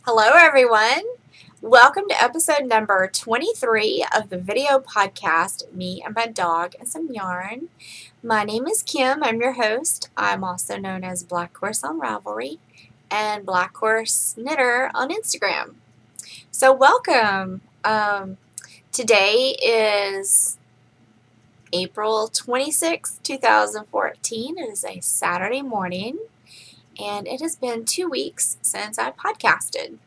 Hello, everyone. Welcome to episode number 23 of the video podcast, Me and My Dog and Some Yarn. My name is Kim. I'm your host. I'm also known as Black Horse on Ravelry and Black Horse Knitter on Instagram. So, welcome. Today is April 26th, 2014. It is a Saturday morning, and it has been 2 weeks since I podcasted.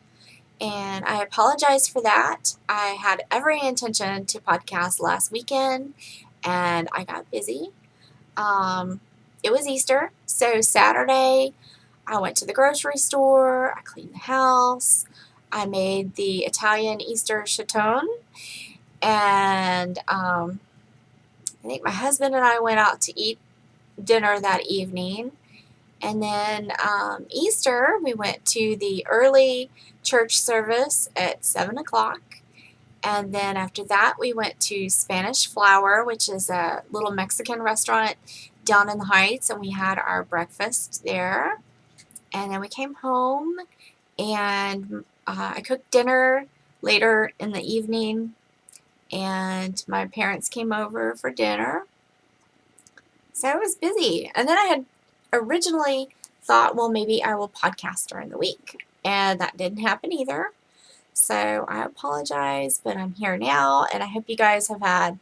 And I apologize for that. I had every intention to podcast last weekend, and I got busy. It was Easter, so Saturday I went to the grocery store, I cleaned the house, I made the Italian Easter chaton, and I think my husband and I went out to eat dinner that evening. And then Easter, we went to the early church service at 7 o'clock. And then after that, we went to Spanish Flour, which is a little Mexican restaurant down in the Heights, and we had our breakfast there. And then we came home, and I cooked dinner later in the evening, and my parents came over for dinner. So I was busy. And then I had originally thought, well, maybe I will podcast during the week. And that didn't happen either. So I apologize, but I'm here now. And I hope you guys have had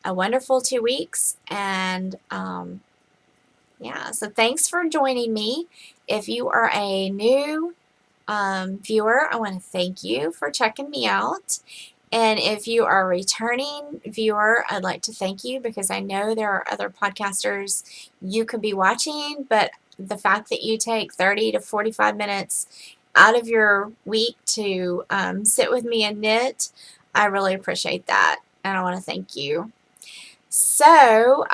a wonderful 2 weeks. And yeah, so thanks for joining me. If you are a new viewer, I want to thank you for checking me out. And if you are a returning viewer, I'd like to thank you because I know there are other podcasters you could be watching, but the fact that you take 30 to 45 minutes out of your week to sit with me and knit, I really appreciate that, and I want to thank you. So,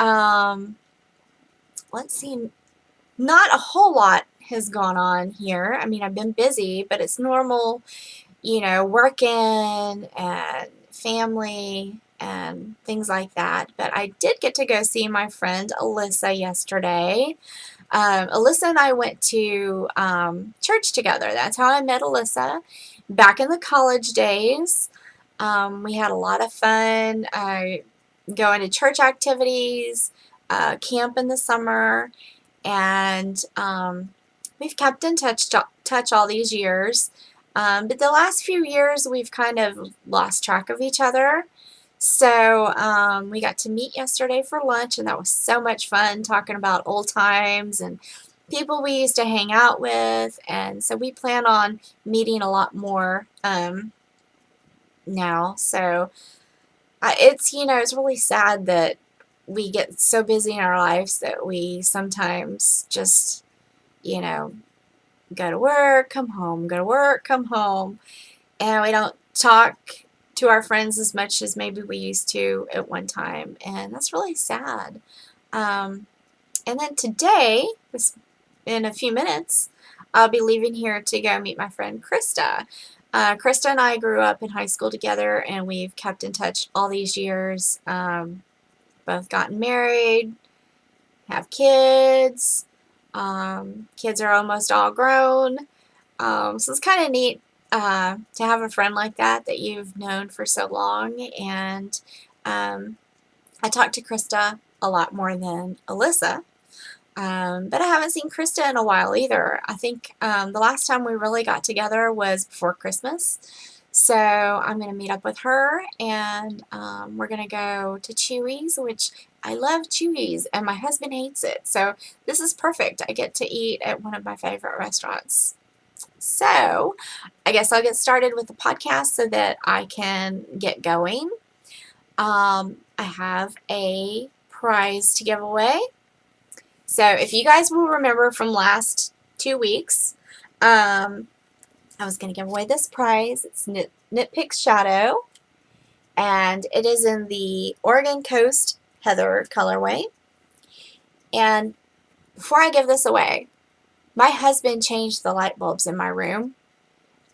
let's see, not a whole lot has gone on here. I mean, I've been busy, but it's normal, working and family and things like that. But I did get to go see my friend Alyssa yesterday. Alyssa and I went to church together. That's how I met Alyssa back in the college days. We had a lot of fun going to church activities, camp in the summer, and we've kept in touch all these years. But the last few years, we've kind of lost track of each other. So we got to meet yesterday for lunch, and that was so much fun talking about old times and people we used to hang out with. And so we plan on meeting a lot more now. So it's really sad that we get so busy in our lives that we sometimes just, go to work, come home, go to work, come home, and we don't talk to our friends as much as maybe we used to at one time, and that's really sad. And then today, in a few minutes, I'll be leaving here to go meet my friend Krista. Krista and I grew up in high school together, and we've kept in touch all these years. Both gotten married, have kids. Kids are almost all grown. So it's kind of neat to have a friend like that you've known for so long. And I talked to Krista a lot more than Alyssa. But I haven't seen Krista in a while either. I think the last time we really got together was before Christmas. So I'm going to meet up with her, and we're going to go to Chewy's, which I love Chewy's, and my husband hates it. So this is perfect. I get to eat at one of my favorite restaurants. So I guess I'll get started with the podcast so that I can get going. I have a prize to give away. So if you guys will remember from last 2 weeks, I was going to give away this prize. It's Knit Picks Shadow, and it is in the Oregon Coast Heather colorway. And before I give this away, my husband changed the light bulbs in my room,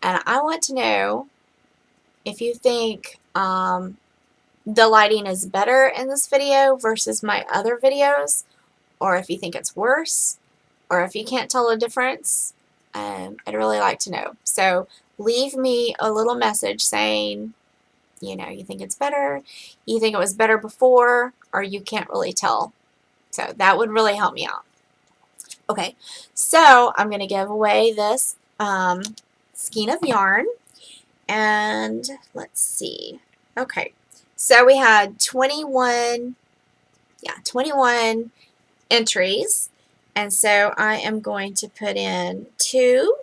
and I want to know if you think the lighting is better in this video versus my other videos, or if you think it's worse, or if you can't tell the difference. I'd really like to know. So leave me a little message saying, you know, you think it's better, you think it was better before, or you can't really tell. So that would really help me out. Okay, so I'm going to give away this skein of yarn, and let's see. Okay, so we had 21 entries, and so I am going to put in 2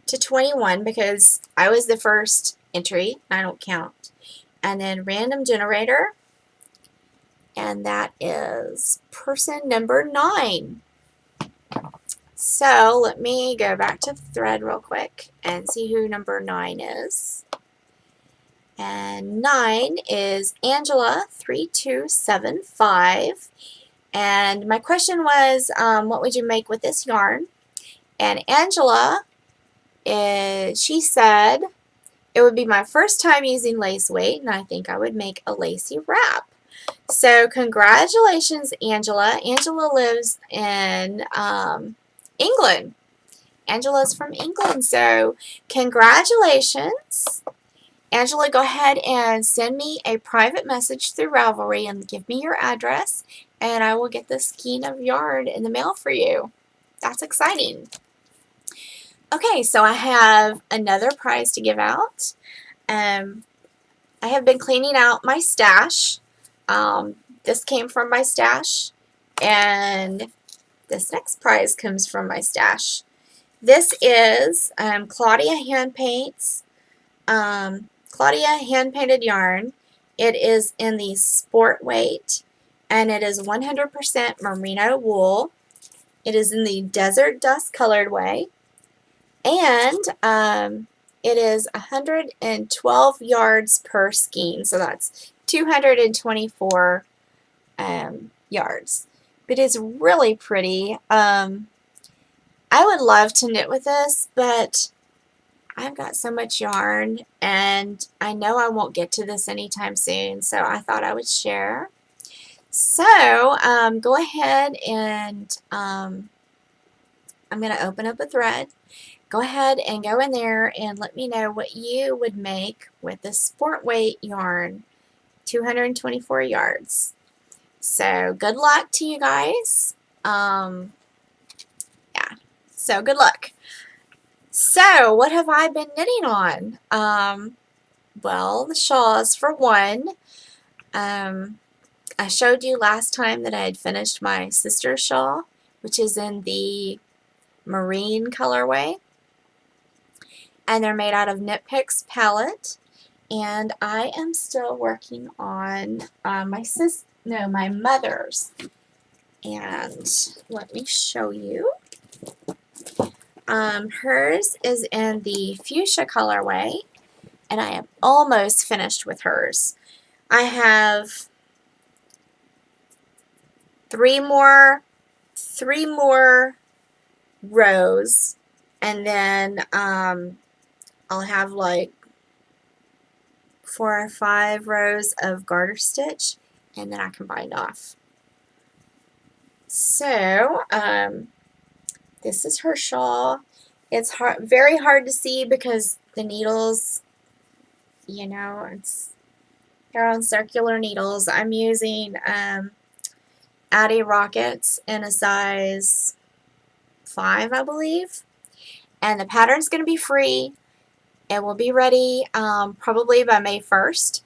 to 21 because I was the first entry. I don't count. And then random generator, and that is person number 9. So let me go back to the thread real quick and see who number 9 is. And 9 is Angela3275. And my question was, what would you make with this yarn? And Angela, she said, it would be my first time using lace weight, and I think I would make a lacy wrap. So congratulations, Angela. Angela lives in England. Angela's from England, so congratulations. Angela, go ahead and send me a private message through Ravelry and give me your address, and I will get this skein of yarn in the mail for you. That's exciting. Okay, so I have another prize to give out. I have been cleaning out my stash. This came from my stash, and this next prize comes from my stash. This is Claudia Hand Paints, Claudia Hand Painted Yarn. It is in the sport weight, and it is 100% merino wool. It is in the desert dust colored way, and it is 112 yards per skein, so that's 224 yards. But it's really pretty. I would love to knit with this, but I've got so much yarn, and I know I won't get to this anytime soon, so I thought I would share. So go ahead and I'm going to open up a thread. Go ahead and go in there and let me know what you would make with this sport weight yarn, 224 yards. So good luck to you guys. Yeah, so good luck. So what have I been knitting on? Well, the shawls for one. I showed you last time that I had finished my sister's shawl, which is in the marine colorway. And they're made out of Knit Picks palette. And I am still working on my mother's. And let me show you. Hers is in the fuchsia colorway, and I am almost finished with hers. I have three more rows, and then I'll have like 4 or 5 rows of garter stitch, and then I can bind off. So this is her shawl. It's very hard to see because the needles, you know, they're on circular needles. I'm using Addy Rockets in a size 5, I believe. And the pattern's going to be free. It will be ready probably by May 1st.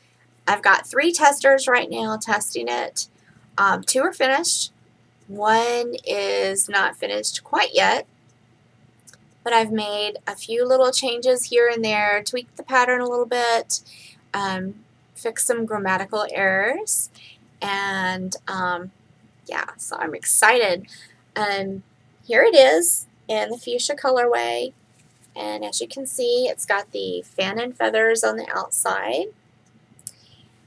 I've got 3 testers right now testing it. 2 are finished. 1 is not finished quite yet. But I've made a few little changes here and there, tweaked the pattern a little bit, fixed some grammatical errors, and yeah, so I'm excited. Here it is in the fuchsia colorway, and as you can see, it's got the fan and feathers on the outside.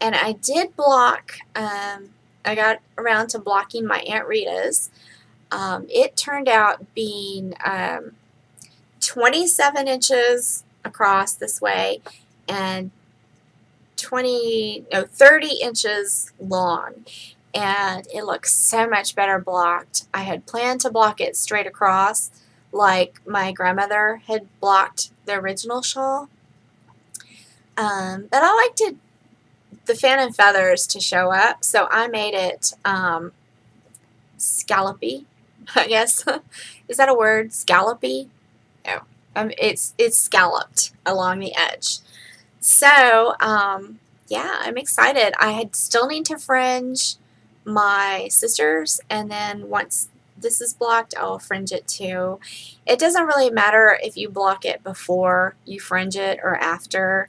And I did block, I got around to blocking my Aunt Rita's. It turned out being 27 inches across this way and 30 inches long, and it looks so much better blocked. I had planned to block it straight across, like my grandmother had blocked the original shawl. But I liked the fan and feathers to show up, so I made it scallopy, I guess. Is that a word? Scallopy? No. It's scalloped along the edge. So, yeah, I'm excited. Still need to fringe my sisters, and then once this is blocked, I'll fringe it too. It doesn't really matter if you block it before you fringe it or after.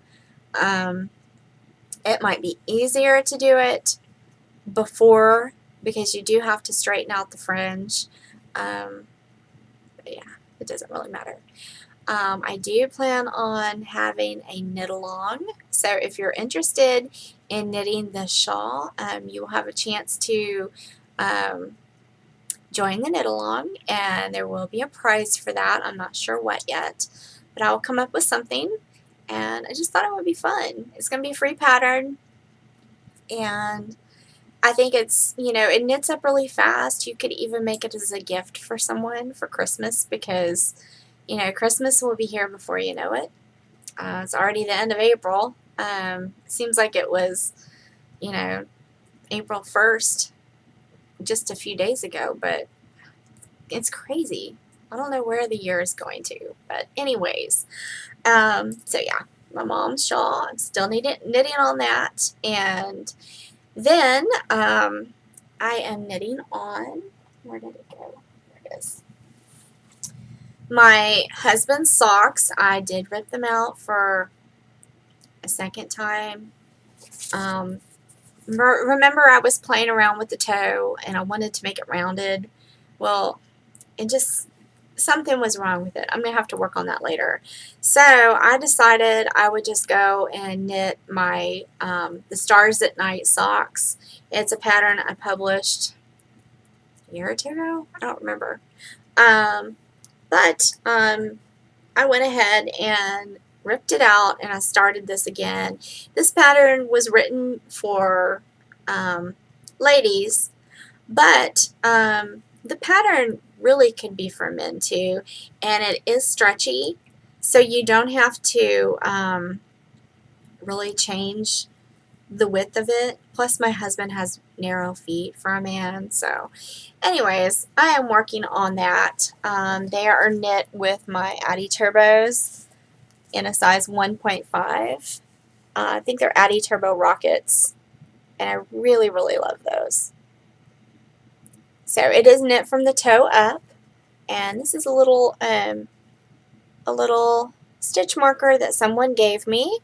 It might be easier to do it before because you do have to straighten out the fringe. But yeah, it doesn't really matter. I do plan on having a knit along, so if you're interested in knitting the shawl, you will have a chance to join the knit along, and there will be a prize for that. I'm not sure what yet, but I'll come up with something, and I just thought it would be fun. It's going to be a free pattern, and I think it's, it knits up really fast. You could even make it as a gift for someone for Christmas because Christmas will be here before you know it. It's already the end of April. Seems like it was, April 1st just a few days ago, but it's crazy. I don't know where the year is going to, but anyways. So yeah, my mom's shawl. I'm still knitting on that, and then I am knitting on, where did it go? There it is. My husband's socks, I did rip them out for a second time. Remember I was playing around with the toe and I wanted to make it rounded. Well, something was wrong with it. I'm going to have to work on that later. So I decided I would just go and knit my the Stars at Night socks. It's a pattern I published a year or two ago. I don't remember. But I went ahead and ripped it out and I started this again. This pattern was written for ladies, but the pattern really could be for men too, and it is stretchy, so you don't have to really change the width of it. Plus my husband has narrow feet for a man, so anyways, I am working on that. They are knit with my Addy Turbos in a size 1.5. I think they're Addy Turbo Rockets, and I really, really love those. So it is knit from the toe up, and this is a little stitch marker that someone gave me,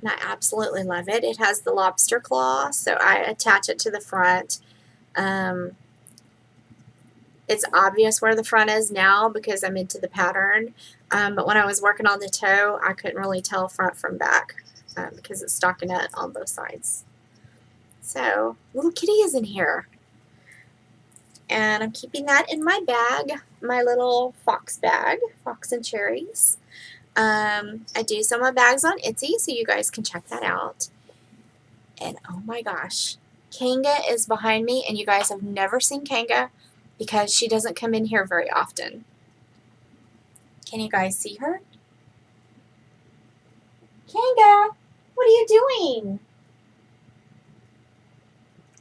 and I absolutely love it. It has the lobster claw, so I attach it to the front. It's obvious where the front is now because I'm into the pattern, but when I was working on the toe, I couldn't really tell front from back because it's stockinette on both sides. So, little kitty is in here. And I'm keeping that in my bag, my little fox bag, Fox and Cherries. I do sell my bags on Etsy, so you guys can check that out. And oh my gosh, Kanga is behind me, and you guys have never seen Kanga because she doesn't come in here very often. Can you guys see her? Kanga, what are you doing?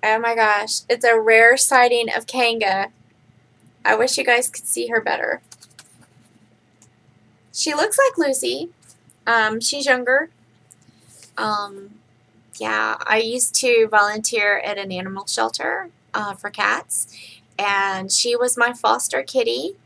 Oh my gosh, it's a rare sighting of Kanga. I wish you guys could see her better. She looks like Lucy. She's younger. Yeah, I used to volunteer at an animal shelter for cats, and she was my foster kitty,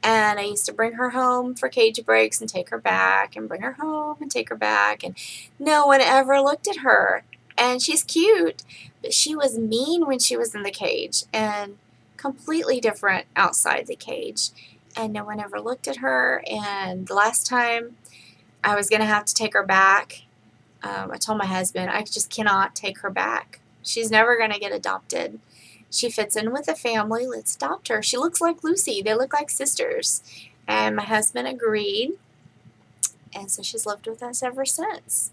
and I used to bring her home for cage breaks and take her back and bring her home and take her back, and no one ever looked at her. And she's cute, but she was mean when she was in the cage and completely different outside the cage. And no one ever looked at her. And the last time I was going to have to take her back, I told my husband, I just cannot take her back. She's never going to get adopted. She fits in with the family. Let's adopt her. She looks like Lucy. They look like sisters. And my husband agreed. And so she's lived with us ever since.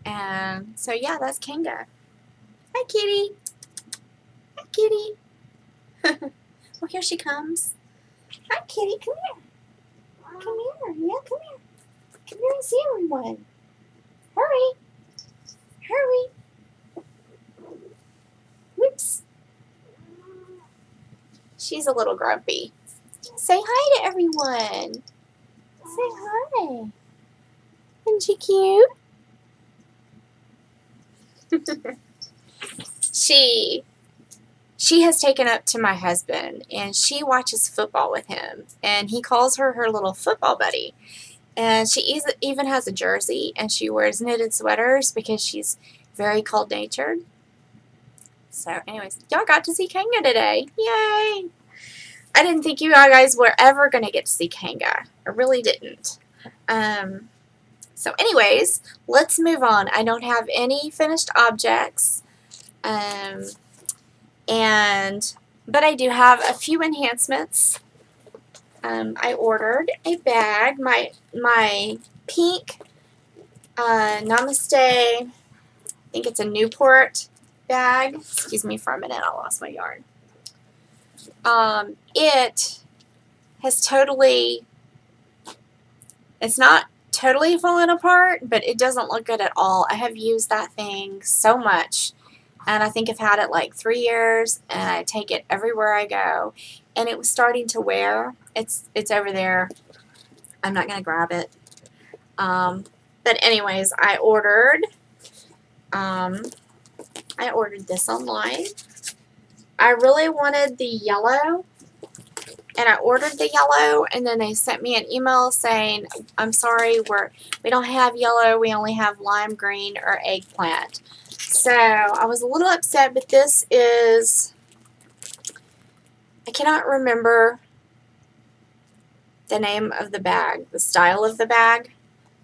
And so yeah, that's Kanga. Hi, kitty. Hi, kitty. Well, here she comes. Hi, kitty. Come here. Come here. Yeah, come here. Come here and see everyone. Hurry. Hurry. Whoops. She's a little grumpy. Say hi to everyone. Say hi. Isn't she cute? She has taken up to my husband, and she watches football with him, and he calls her her little football buddy. And she even has a jersey, and she wears knitted sweaters because she's very cold-natured. So anyways, y'all got to see Kanga today. Yay! I didn't think you guys were ever going to get to see Kanga. I really didn't. So anyways, let's move on. I don't have any finished objects. But I do have a few enhancements. I ordered a bag, my pink Namaste, I think it's a Newport bag. Excuse me for a minute, I lost my yarn. It has it's not totally fallen apart, but it doesn't look good at all. I have used that thing so much, and I think I've had it like 3 years, and I take it everywhere I go, and it was starting to wear. It's over there. I'm not going to grab it. But anyways, I ordered this online. I really wanted the yellow, and I ordered the yellow, and then they sent me an email saying, I'm sorry, we don't have yellow, we only have lime green or eggplant. So I was a little upset, but this is, I cannot remember the name of the bag, the style of the bag,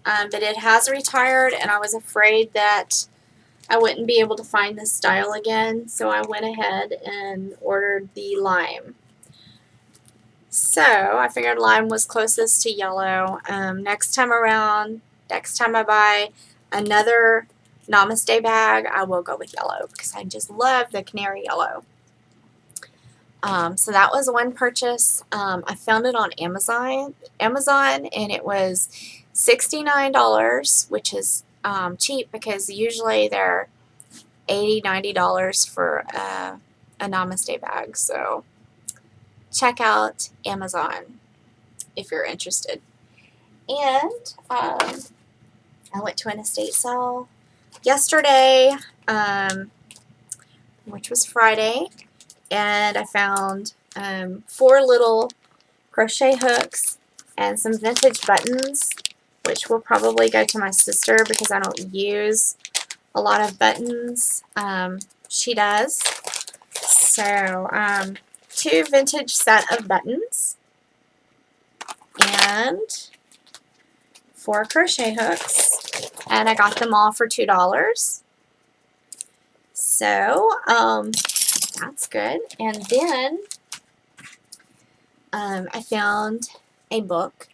but it has retired, and I was afraid that I wouldn't be able to find this style again, so I went ahead and ordered the lime. So I figured lime was closest to yellow. Next time I buy another Namaste bag, I will go with yellow because I just love the canary yellow. So that was one purchase. I found it on Amazon, and it was $69, which is cheap because usually they're $80, $90 for a Namaste bag. So check out Amazon if you're interested. And I went to an estate sale yesterday, which was Friday, and I found 4 little crochet hooks and some vintage buttons, which will probably go to my sister because I don't use a lot of buttons. She does. So 2 vintage set of buttons and 4 crochet hooks, and I got them all for $2. So that's good. And then I found a book.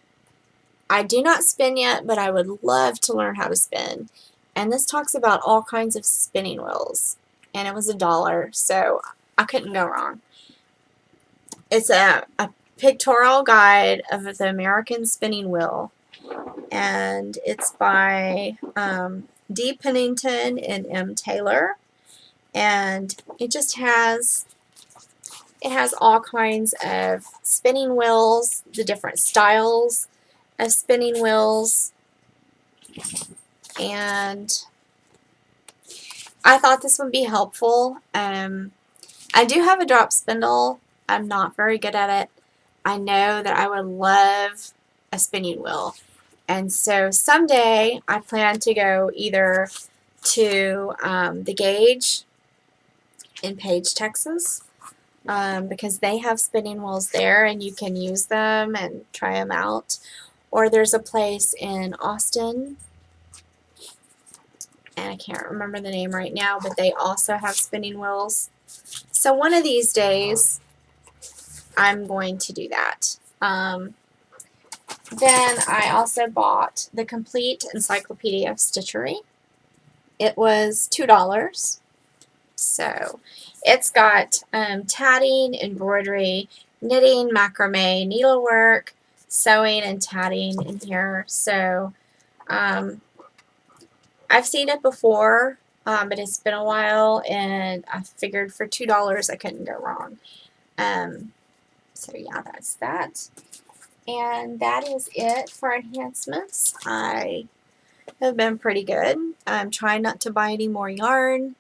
I do not spin yet, but I would love to learn how to spin. And this talks about all kinds of spinning wheels, and it was $1, so I couldn't go wrong. It's a pictorial guide of the American spinning wheel, and it's by D. Pennington and M. Taylor, and it just has all kinds of spinning wheels, the different styles of spinning wheels, and I thought this would be helpful. I do have a drop spindle. I'm not very good at it. I know that I would love a spinning wheel. And so someday I plan to go either to the Gauge in Page, Texas, because they have spinning wheels there and you can use them and try them out. Or there's a place in Austin, and I can't remember the name right now, but they also have spinning wheels. So one of these days I'm going to do that. Then I also bought the Complete Encyclopedia of Stitchery. It was $2. So it's got tatting, embroidery, knitting, macrame, needlework, sewing, and tatting in here. So I've seen it before, but it's been a while, and I figured for $2 I couldn't go wrong. So yeah, that's that. And that is it for enhancements. I have been pretty good. I'm trying not to buy any more yarn.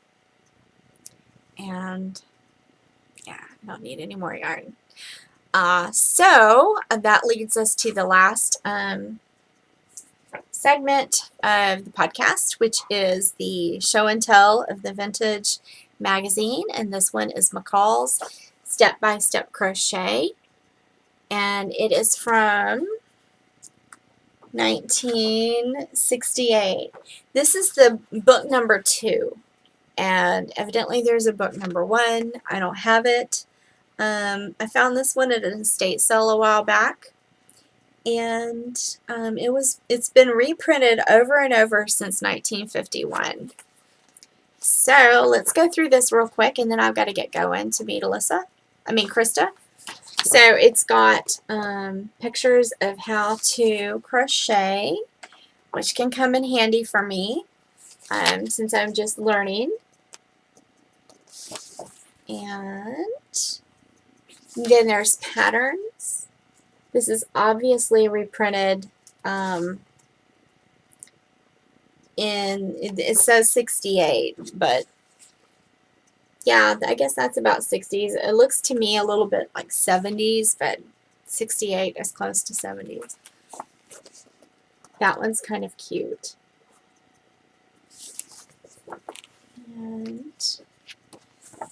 And yeah, I don't need any more yarn. So that leads us to the last segment of the podcast, which is the show and tell of the vintage magazine. And this one is McCall's Step-by-Step Crochet. And it is from 1968. This is the book number 2. And evidently there's a book number 1. I don't have it. I found this one at an estate sale a while back. And it's been reprinted over and over since 1951. So let's go through this real quick, and then I've got to get going to meet Krista. So it's got pictures of how to crochet, which can come in handy for me since I'm just learning. And then there's patterns. This is obviously reprinted it says 68, but yeah, I guess that's about 60s. It looks to me a little bit like 70s, but 68 is close to 70s. That one's kind of cute. And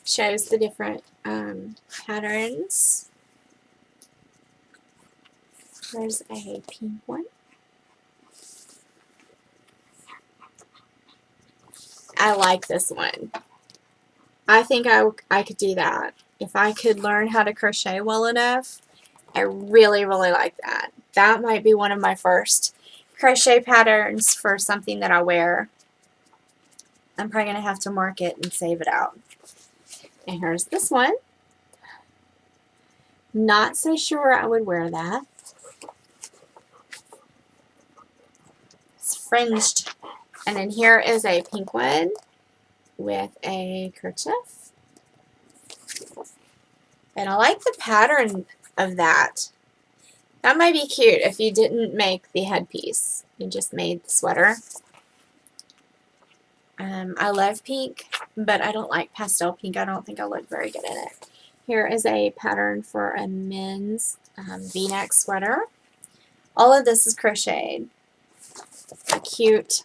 shows the different patterns. There's a pink one. I like this one. I think I could do that. If I could learn how to crochet well enough, I really, really like that. That might be one of my first crochet patterns for something that I wear. I'm probably going to have to mark it and save it out. And here's this one. Not so sure I would wear that. It's fringed. And then here is a pink one with a kerchief. And I like the pattern of that. That might be cute if you didn't make the headpiece. You just made the sweater. I love pink, but I don't like pastel pink. I don't think I'll look very good in it. Here is a pattern for a men's V-neck sweater. All of this is crocheted. A cute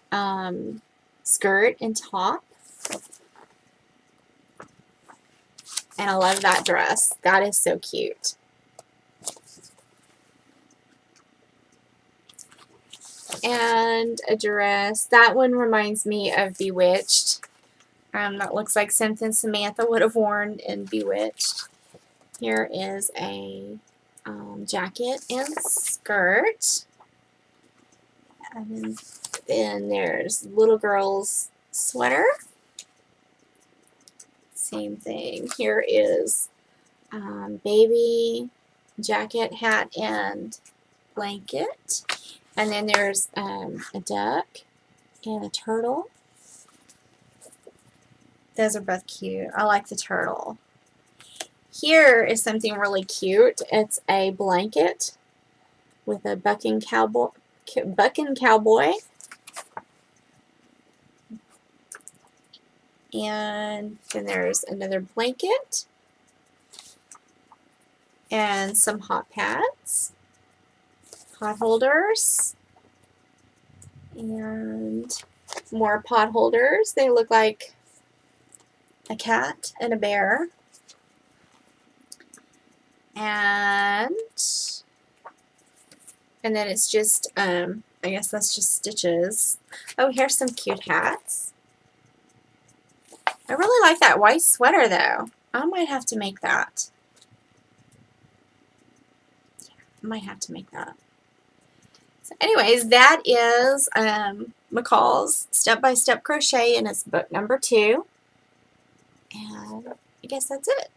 skirt and top. And I love that dress. That is so cute. And a dress. That one reminds me of Bewitched. That looks like something Samantha would have worn in Bewitched. Here is a jacket and skirt. And then there's little girl's sweater. Same thing. Here is baby jacket, hat, and blanket. And then there's a duck and a turtle. Those are both cute. I like the turtle. Here is something really cute. It's a blanket with a bucking cowboy. And then there's another blanket and some hot pads, pot holders, and more pot holders. They look like a cat and a bear. And then it's just, I guess that's just stitches. Oh, here's some cute hats. I really like that white sweater, though. I might have to make that. Yeah, I might have to make that. So anyways, that is McCall's Step-by-Step Crochet in his book number 2. And I guess that's it.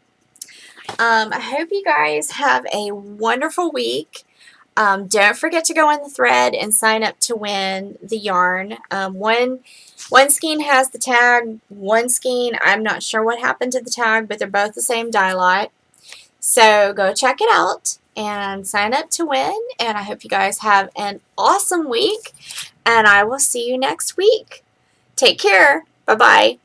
I hope you guys have a wonderful week. Don't forget to go in the thread and sign up to win the yarn. One skein has the tag, one skein, I'm not sure what happened to the tag, but they're both the same dye lot. So go check it out and sign up to win. And I hope you guys have an awesome week. And I will see you next week. Take care. Bye-bye.